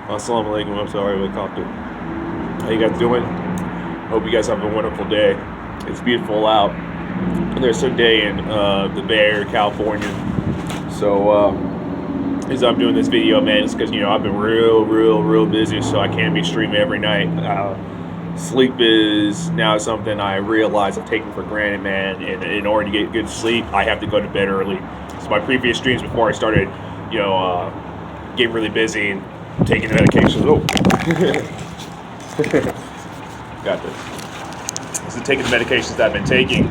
Assalamu alaikum. I'm sorry, helicopter. How you guys doing? Hope you guys have a wonderful day. It's beautiful out. And there's a day in the Bay Area, California. So as I'm doing this video, man, it's because I've been real busy, so I can't be streaming every night. Sleep is now something I realize I've taken for granted, man. And in order to get good sleep, I have to go to bed early. So my previous streams before I started, getting really busy and taking the medications. Oh, got this. So taking the medications that I've been taking.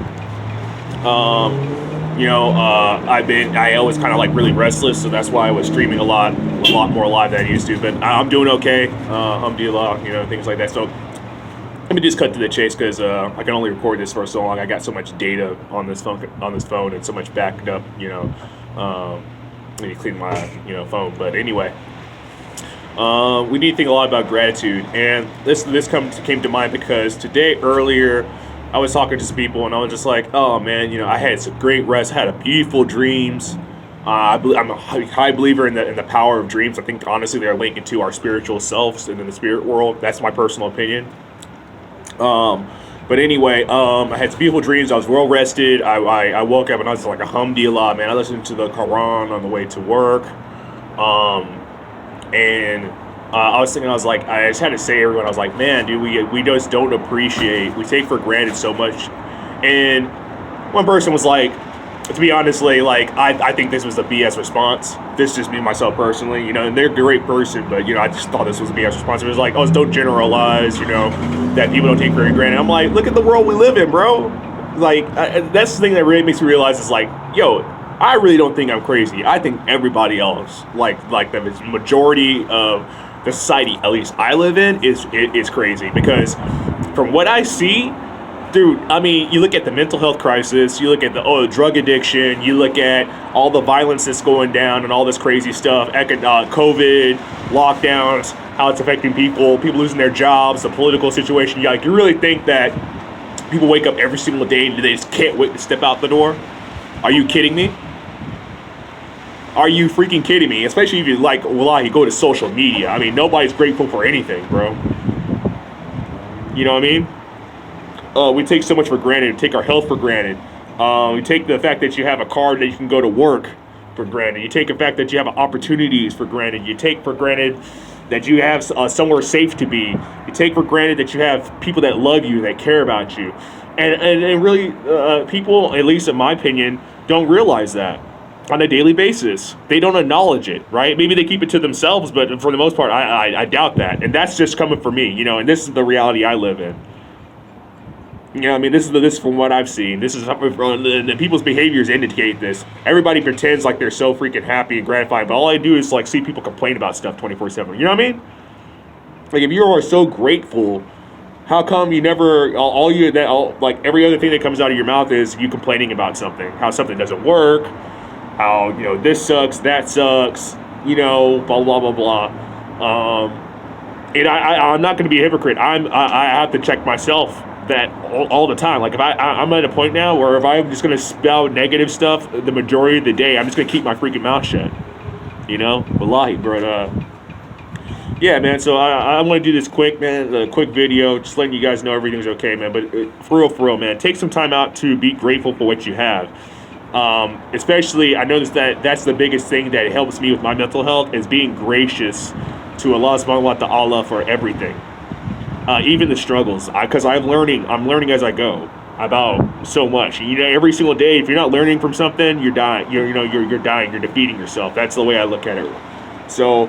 I always kind of like really restless, so that's why I was streaming a lot more live than I used to. But I'm doing okay. Alhamdulillah, things like that. So let me just cut to the chase because I can only record this for so long. I got so much data on this phone, and so much backed up. Let me clean my phone. But anyway. We need to think a lot about gratitude, and this came to mind because today earlier I was talking to some people and I was just like, oh man, I had some great rest, had a beautiful dreams. I'm a high believer in the power of dreams. I think honestly they're linked into our spiritual selves and in the spirit world. That's my personal opinion. But anyway, I had some beautiful dreams. I was well rested. I woke up and I was like, alhamdulillah, man. I listened to the Quran on the way to work. And I was thinking, I just had to say to everyone, I was like, man, dude, we just don't appreciate, we take for granted so much. And one person was like, to be honestly, I think this was a BS response. This just me, myself personally, and they're a great person, but, I just thought this was a BS response. It was like, oh, don't generalize, that people don't take for granted. I'm like, look at the world we live in, bro. That's the thing that really makes me realize is I really don't think I'm crazy. I think everybody else, like the majority of the society, at least I live in, is crazy. Because from what I see, dude, I mean, you look at the mental health crisis, you look at the drug addiction, you look at all the violence that's going down and all this crazy stuff, COVID, lockdowns, how it's affecting people losing their jobs, the political situation. You really think that people wake up every single day and they just can't wait to step out the door? Are you kidding me? Are you freaking kidding me? Especially if you you go to social media. I mean, nobody's grateful for anything, bro. You know what I mean? We take so much for granted. We take our health for granted. We take the fact that you have a car that you can go to work for granted. You take the fact that you have opportunities for granted. You take for granted that you have somewhere safe to be. You take for granted that you have people that love you, that care about you. And really, people, at least in my opinion, don't realize that on a daily basis. They don't acknowledge it, right? Maybe they keep it to themselves, but for the most part, I doubt that. And that's just coming from me, and this is the reality I live in. I mean, this is from what I've seen. This is something from the people's behaviors indicate this. Everybody pretends like they're so freaking happy and gratified, but all I do is see people complain about stuff 24/7. You know what I mean? If you are so grateful, how come you never, every other thing that comes out of your mouth is you complaining about something, how something doesn't work, how, this sucks, that sucks, blah, blah, blah, blah. And I'm not going to be a hypocrite. I have to check myself that all the time. If I'm at a point now where if I'm just going to spout negative stuff the majority of the day, I'm just going to keep my freaking mouth shut. Wallahi, bro. Yeah, man, so I'm going to do this quick, man, a quick video, just letting you guys know everything's okay, man. But for real, man, take some time out to be grateful for what you have. Especially, I noticed that's the biggest thing that helps me with my mental health is being gracious to Allah subhanahu wa ta'ala for everything. Even the struggles, because I'm learning as I go about so much. Every single day, if you're not learning from something, you're dying. You're dying. You're defeating yourself. That's the way I look at it. So